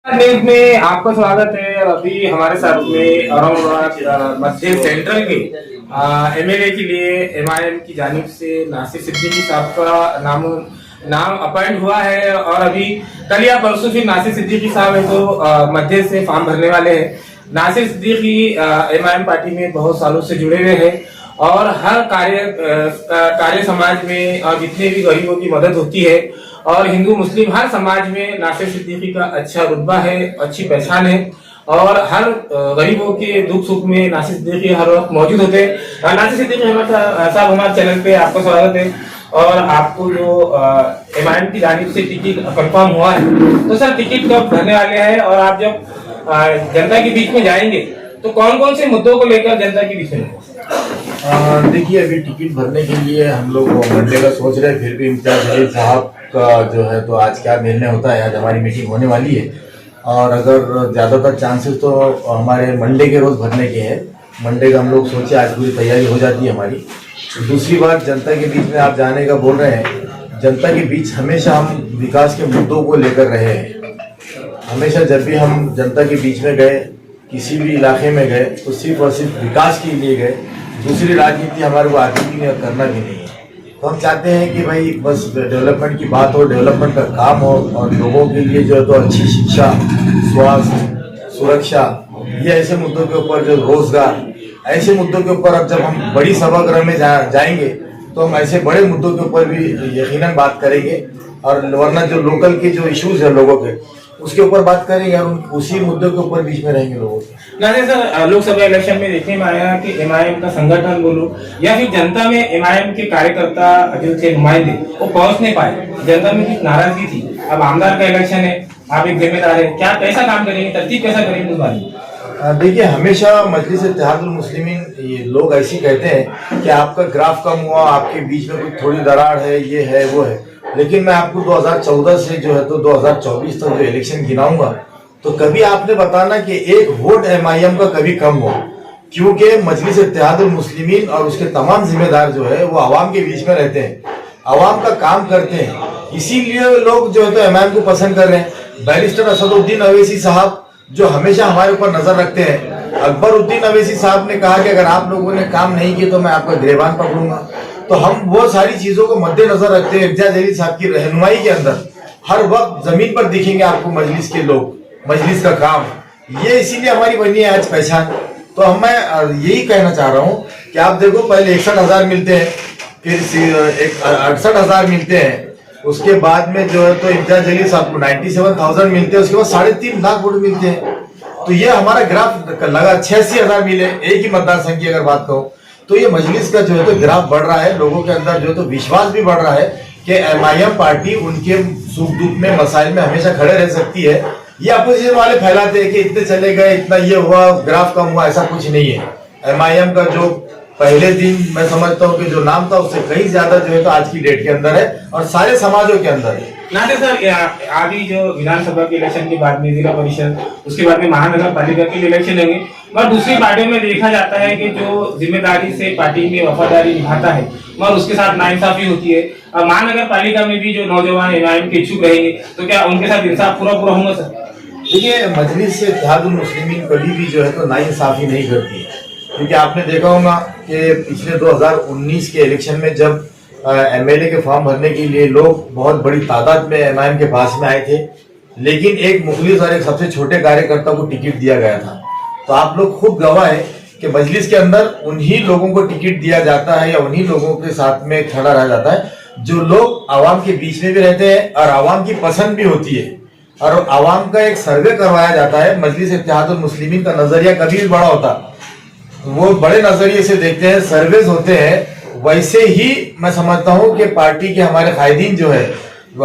News में आपका स्वागत है। अभी हमारे साथ में औरंगाबाद मध्य सेंट्रल के एमएलए के लिए एमआईएम की जानिब से नासिर सिद्दीकी साहब का नाम अपॉइंट हुआ है। और अभी कल या परसों फिर नासिर सिद्दीकी साहब है तो मध्य से फॉर्म भरने वाले हैं। नासिर सिद्दीकी एमआईएम पार्टी में बहुत सालों से जुड़े हुए हैं और हर कार्य समाज में और जितने भी गरीबों की मदद होती है और हिंदू मुस्लिम हर समाज में नासिर सिद्दीकी का अच्छा रुतबा है, अच्छी पहचान है और हर गरीबों के दुख सुख में नासिर सिद्दीकी हर वक्त मौजूद होते हैं। नासिर सिद्दीकी साहब हमारे चैनल पे आपका स्वागत है। और आपको जो एमआईएम की जानिब से टिकट कंफर्म हुआ है तो सर टिकट कब भरने वाले हैं और आप जब जनता के बीच में जाएंगे तो कौन कौन से मुद्दों को लेकर जनता के बीच में? देखिए, अभी टिकट भरने के लिए हम लोग मंडे का सोच रहे हैं, फिर भी इम्तियाज अली साहब का जो है तो आज क्या निर्णय होता है। आज हमारी मीटिंग होने वाली है और अगर ज़्यादातर चांसेस तो हमारे मंडे के रोज़ भरने के हैं। मंडे का हम लोग सोचे, आज पूरी तैयारी हो जाती है हमारी। दूसरी बात, जनता के बीच में आप जाने का बोल रहे हैं। जनता के बीच हमेशा हम विकास के मुद्दों को लेकर रहे हैं। हमेशा जब भी हम जनता के बीच में गए, किसी भी इलाके में गए तो सिर्फ और सिर्फ विकास के लिए गए। दूसरी राजनीति हमारे को आती भी नहीं और करना भी नहीं है। तो हम चाहते हैं कि भाई बस डेवलपमेंट की बात हो, डेवलपमेंट का काम हो और लोगों के लिए जो है तो अच्छी शिक्षा, स्वास्थ्य, सुरक्षा, ये ऐसे मुद्दों के ऊपर, जो रोजगार, ऐसे मुद्दों के ऊपर अब जब हम बड़ी सभागृह में जाएंगे तो हम ऐसे बड़े मुद्दों के ऊपर भी यकीनन बात करेंगे। और वरना जो लोकल के जो इश्यूज है लोगों के, उसके ऊपर बात करेंगे और उसी मुद्दों के ऊपर बीच में रहेंगे लोगों के। नासिर सर, लोकसभा इलेक्शन में देखने में आया कि एमआईएम का संगठन बोलो या फिर जनता में एमआईएम के कार्यकर्ता जो थे, नुमाइंदे, वो पहुंच नहीं पाए। जनता में कुछ नाराजगी थी। अब आमदार का इलेक्शन है, आप एक जिम्मेदार है, क्या कैसा काम करेंगे, तरतीब कैसा करेंगे उस बारे में? देखिए, हमेशा मजलिस इत्तेहादुल मुस्लिमीन ये लोग ऐसे कहते हैं कि आपका ग्राफ कम हुआ, आपके बीच में कुछ थोड़ी दरार है, ये है वो है। लेकिन मैं आपको 2014 से जो है तो 2024 तक जो इलेक्शन गिनाऊंगा तो कभी आपने बताना कि एक वोट एमआईएम का कभी कम हो, क्योंकि मजलिस इत्तेहादुल मुस्लिमीन और उसके तमाम जिम्मेदार जो है वो आवाम के बीच में रहते हैं, आवाम का काम करते हैं। इसीलिए लोग जो है तो एमआईएम को पसंद कर रहे हैं। बैरिस्टर असदुद्दीन अवैसी साहब जो हमेशा हमारे ऊपर नजर रखते हैं, अकबरुद्दीन अवैसी साहब ने कहा कि अगर आप लोगों ने काम नहीं किया तो मैं आपका गिरबान पकड़ूंगा। तो हम वो सारी चीजों को मद्देनजर रखते हैं। इम्तियाज अली साहब की रहनुमाई के अंदर हर वक्त जमीन पर दिखेंगे आपको मजलिस के लोग, मजलिस का काम, ये इसीलिए हमारी बनी है आज पहचान। तो मैं यही कहना चाह रहा हूँ कि आप देखो, पहले 61,000 मिलते हैं, फिर 68,000 मिलते हैं, उसके बाद में जो है तो इम्तियाज अली साहब को 97,000 मिलते हैं, उसके बाद 3.5 लाख वोट मिलते हैं। तो ये हमारा ग्राफ लगा 86,000 मिले एक ही मतदार संघ की अगर बात कहो तो ये मजलिस का जो है तो ग्राफ बढ़ रहा है। लोगों के अंदर जो है तो विश्वास भी बढ़ रहा है कि एमआईएम पार्टी उनके सुख दुख में, मसाइल में हमेशा खड़े रह सकती है। ये अपोजिशन वाले फैलाते हैं कि इतने चले गए, इतना ये हुआ, ग्राफ कम हुआ, ऐसा कुछ नहीं है। एमआईएम का जो पहले दिन मैं समझता हूँ कि जो नाम था उससे कहीं ज्यादा जो है तो आज की डेट के अंदर है और सारे समाजों के अंदर है। नासिर सर, आगे जो विधानसभा के इलेक्शन के बाद में जिला परिषद, उसके बाद में महानगर पालिका के इलेक्शन होंगे, और दूसरी पार्टियों में देखा जाता है कि जो जिम्मेदारी से पार्टी में वफादारी निभाता है और उसके साथ नाइंसाफी होती है। और महानगर पालिका में भी जो नौजवान एमआईएम के इच्छुक रहेंगे तो क्या उनके साथ इंसाफ पूरा होगा सर? देखिए, मजलिस इत्तेहादुल मुस्लिमीन कभी भी जो है तो नाइंसाफी नहीं करती है। क्योंकि आपने देखा होगा कि पिछले 2019 के इलेक्शन में जब एमएलए के फॉर्म भरने के लिए लोग बहुत बड़ी तादाद में एमआईएम के पास में आए थे, लेकिन एक मुखलिस और एक सबसे छोटे कार्यकर्ता को टिकट दिया गया था। तो आप लोग खुद गवाह है कि मजलिस के अंदर उन्हीं लोगों को टिकट दिया जाता है या उन्हीं लोगों के साथ में खड़ा रह जाता है जो लोग आवाम के बीच में भी रहते हैं और आवाम की पसंद भी होती है। और आवाम का एक सर्वे करवाया जाता है। मजलिस इत्तेहादुल मुस्लिमीन का नजरिया कभी भी बड़ा होता, वो बड़े नजरिए से देखते हैं, सर्वेज होते हैं। वैसे ही मैं समझता हूं कि पार्टी के हमारे कायदीन जो है,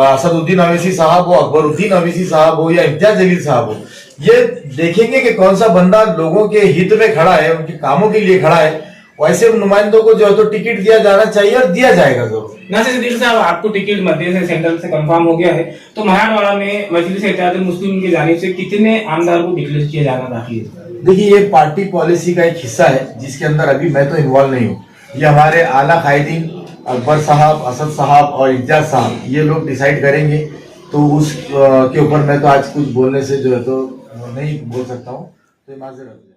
असदुद्दीन अवैसी साहब हो, अकबरुद्दीन अवैसी साहब हो या इम्तियाज अली साहब हो, ये देखेंगे कि कौन सा बंदा लोगों के हित में खड़ा है, उनके कामों के लिए खड़ा है। वैसे नुमाइंदों को जो है तो टिकट दिया जाना चाहिए और दिया जाएगा जरूर। नासिर सिद्दीकी साहब, आपको टिकट मध्य से सेंट्रल से कंफर्म हो गया है, तो महानवाड़ा में मजलिस इत्तेहादुल मुस्लिमीन की जानिब से कितने आमदार को डिक्लेयर किया जाना बाकी है? देखिए, ये पार्टी पॉलिसी का एक हिस्सा है जिसके अंदर अभी मैं तो इन्वॉल्व नहीं हूँ। ये हमारे आला कायदीन अकबर साहब, असद साहब और इम्तियाज साहब, ये लोग डिसाइड करेंगे तो उस के ऊपर मैं तो आज कुछ बोलने से जो है तो नहीं बोल सकता हूँ, तो माजरत है।